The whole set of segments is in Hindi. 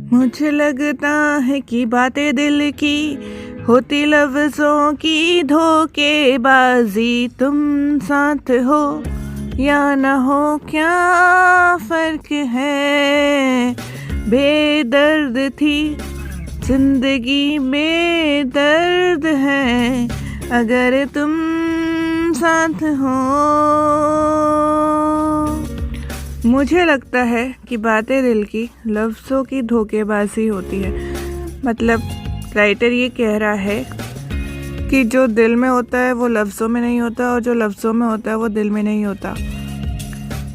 मुझे लगता है कि बातें दिल की होती लफ्जों की धोखेबाजी, तुम साथ हो या न हो क्या फर्क है। बेदर्द थी जिंदगी में दर्द है, अगर तुम साथ हो। मुझे लगता है कि बातें दिल की लफ्ज़ों की धोखेबाजी होती है। मतलब राइटर ये कह रहा है कि जो दिल में होता है वो लफ्ज़ों में नहीं होता, और जो लफ्ज़ों में होता है वो दिल में नहीं होता।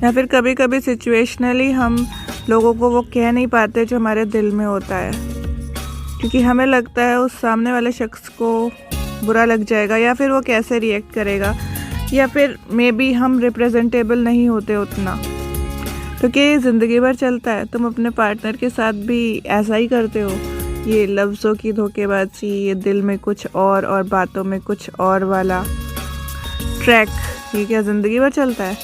या फिर कभी कभी सिचुएशनली हम लोगों को वो कह नहीं पाते जो हमारे दिल में होता है, क्योंकि हमें लगता है उस सामने वाले शख्स को बुरा लग जाएगा, या फिर वो कैसे रिएक्ट करेगा, या फिर मे बी हम रिप्रेजेंटेबल नहीं होते उतना। क्योंकि ज़िंदगी भर चलता है, तुम अपने पार्टनर के साथ भी ऐसा ही करते हो। ये लफ्ज़ों की धोखेबाजी, ये दिल में कुछ और बातों में कुछ और वाला ट्रैक, ये क्या ज़िंदगी भर चलता है?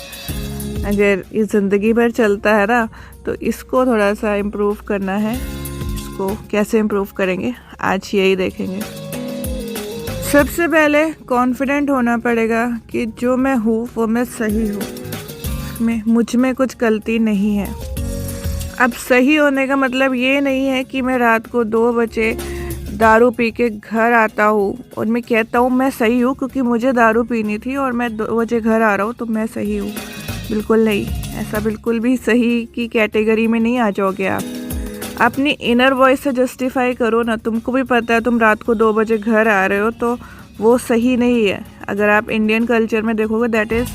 अगर ये ज़िंदगी भर चलता है ना, तो इसको थोड़ा सा इम्प्रूव करना है। इसको कैसे इम्प्रूव करेंगे, आज यही देखेंगे। सबसे पहले कॉन्फिडेंट होना पड़ेगा कि जो मैं हूँ वो मैं सही हूँ, मुझ में कुछ गलती नहीं है। अब सही होने का मतलब ये नहीं है कि मैं रात को 2 बजे दारू पी के घर आता हूँ और मैं कहता हूँ मैं सही हूँ क्योंकि मुझे दारू पीनी थी और मैं 2 बजे घर आ रहा हूँ तो मैं सही हूँ। बिल्कुल नहीं, ऐसा बिल्कुल भी सही की कैटेगरी में नहीं आ जाओगे आप। अपनी इनर वॉइस से जस्टिफाई करो ना। तुमको भी पता है तुम रात को 2 बजे घर आ रहे हो तो वो सही नहीं है। अगर आप इंडियन कल्चर में देखोगे दैट इज़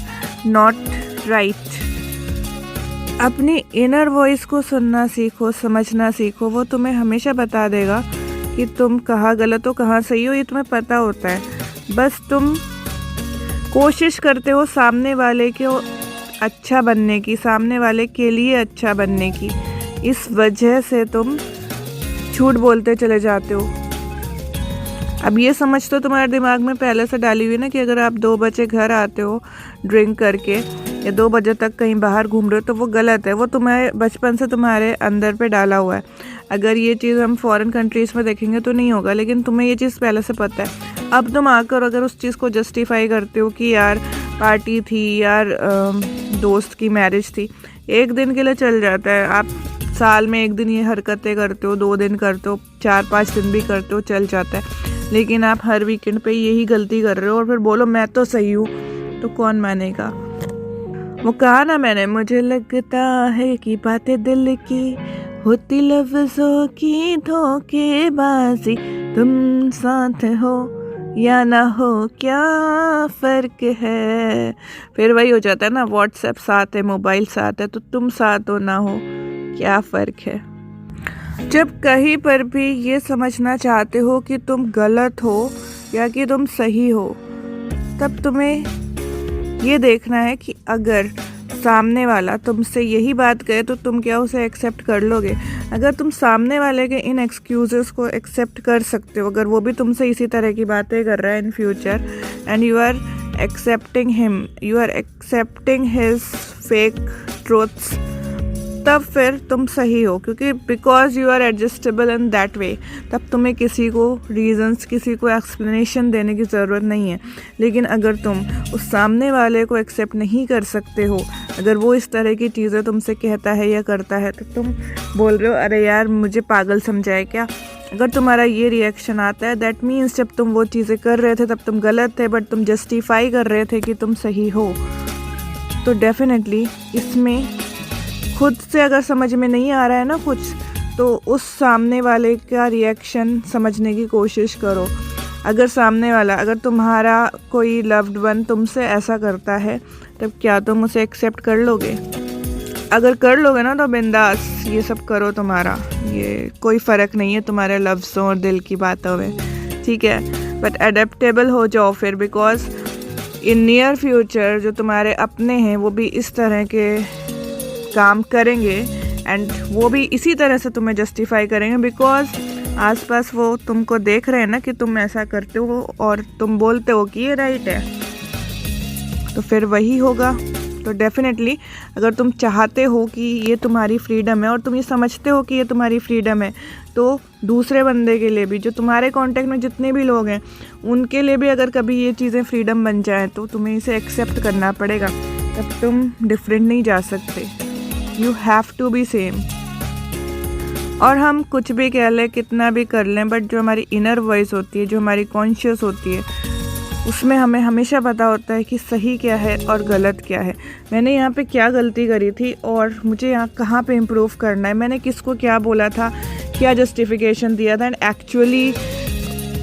नॉट राइट। अपनी इनर वॉइस को सुनना सीखो, समझना सीखो। वो तुम्हें हमेशा बता देगा कि तुम कहाँ गलत हो कहाँ सही हो, ये तुम्हें पता होता है। बस तुम कोशिश करते हो सामने वाले के अच्छा बनने की, सामने वाले के लिए अच्छा बनने की। इस वजह से तुम झूठ बोलते चले जाते हो। अब ये समझ तो तुम्हारे दिमाग में पहले से डाली हुई ना कि अगर आप 2 बजे घर आते हो ड्रिंक करके या 2 बजे तक कहीं बाहर घूम रहे हो तो वो गलत है। वो तुम्हारे बचपन से तुम्हारे अंदर पे डाला हुआ है। अगर ये चीज़ हम फॉरेन कंट्रीज़ में देखेंगे तो नहीं होगा, लेकिन तुम्हें ये चीज़ पहले से पता है। अब तुम आकर अगर उस चीज़ को जस्टिफाई करते हो कि यार पार्टी थी, यार दोस्त की मैरिज थी, एक दिन के लिए चल जाता है। आप साल में 1 दिन ये हरकतें करते हो, 2 दिन करते हो, 4-5 दिन भी करते हो, चल जाता है। लेकिन आप हर वीकेंड पे यही गलती कर रहे हो और फिर बोलो मैं तो सही हूँ, तो कौन मानेगा? वो कहा ना मैंने, मुझे लगता है कि बातें दिल की होती लफ्ज़ों की धोखेबाजी, तुम साथ हो या ना हो क्या फ़र्क है। फिर वही हो जाता है ना, व्हाट्सएप साथ है, मोबाइल साथ है, तो तुम साथ हो ना हो क्या फ़र्क है। जब कहीं पर भी ये समझना चाहते हो कि तुम गलत हो या कि तुम सही हो, तब तुम्हें ये देखना है कि अगर सामने वाला तुमसे यही बात कहे तो तुम क्या उसे एक्सेप्ट कर लोगे? अगर तुम सामने वाले के इन एक्सक्यूज़ेस को एक्सेप्ट कर सकते हो, अगर वो भी तुमसे इसी तरह की बातें कर रहा है in future and you are accepting him, you are accepting his fake truths, तब फिर तुम सही हो। क्योंकि because you are adjustable in that way, तब तुम्हें किसी को रीजंस, किसी को एक्सप्लेनेशन देने की ज़रूरत नहीं है। लेकिन अगर तुम उस सामने वाले को एक्सेप्ट नहीं कर सकते हो, अगर वो इस तरह की चीज़ें तुमसे कहता है या करता है, तो तुम बोल रहे हो अरे यार मुझे पागल समझाए क्या। अगर तुम्हारा ये रिएक्शन आता है, दैट मीन्स जब तुम वो चीज़ें कर रहे थे तब तुम गलत थे, बट तुम जस्टिफाई कर रहे थे कि तुम सही हो। तो डेफिनेटली इसमें खुद से अगर समझ में नहीं आ रहा है ना कुछ, तो उस सामने वाले का रिएक्शन समझने की कोशिश करो। अगर सामने वाला, अगर तुम्हारा कोई लव्ड वन तुमसे ऐसा करता है, तब क्या तुम उसे एक्सेप्ट कर लोगे? अगर कर लोगे ना तो बिंदास ये सब करो, तुम्हारा ये कोई फ़र्क नहीं है तुम्हारे लफ्ज़ों और दिल की बातों में, ठीक है। बट अडेप्टेबल हो जाओ फिर, बिकॉज इन नियर फ्यूचर जो तुम्हारे अपने हैं वो भी इस तरह के काम करेंगे एंड वो भी इसी तरह से तुम्हें जस्टिफाई करेंगे, बिकॉज आसपास वो तुमको देख रहे हैं ना कि तुम ऐसा करते हो और तुम बोलते हो कि ये राइट है। तो फिर वही होगा तो डेफिनेटली अगर तुम चाहते हो कि ये तुम्हारी फ्रीडम है और तुम ये समझते हो कि ये तुम्हारी फ्रीडम है, तो दूसरे बंदे के लिए भी, जो तुम्हारे कांटेक्ट में जितने भी लोग हैं उनके लिए भी अगर कभी ये चीज़ें फ्रीडम बन जाए तो तुम्हें इसे एक्सेप्ट करना पड़ेगा। तब तुम डिफरेंट नहीं जा सकते, you have to be same. और हम कुछ भी कह लें, कितना भी कर लें, बट जो हमारी इनर वॉइस होती है, जो हमारी कॉन्शियस होती है, उसमें हमें हमेशा पता होता है कि सही क्या है और गलत क्या है। मैंने यहाँ पे क्या गलती करी थी और मुझे यहाँ कहाँ पे इम्प्रूव करना है, मैंने किसको क्या बोला था, क्या जस्टिफिकेशन दिया था, एंड एक्चुअली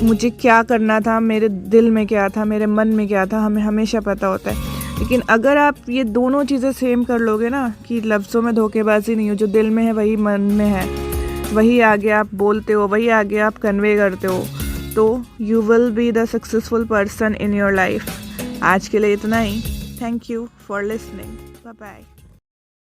मुझे क्या करना था, मेरे दिल में क्या था, मेरे मन में क्या था, हमें हमेशा पता होता है। लेकिन अगर आप ये दोनों चीज़ें सेम कर लोगे ना, कि लफ्ज़ों में धोखेबाजी नहीं हो, जो दिल में है वही मन में है, वही आगे आप बोलते हो, वही आगे आप कन्वे करते हो, तो you will be the successful person in your life. आज के लिए इतना ही। Thank you for listening. Bye bye.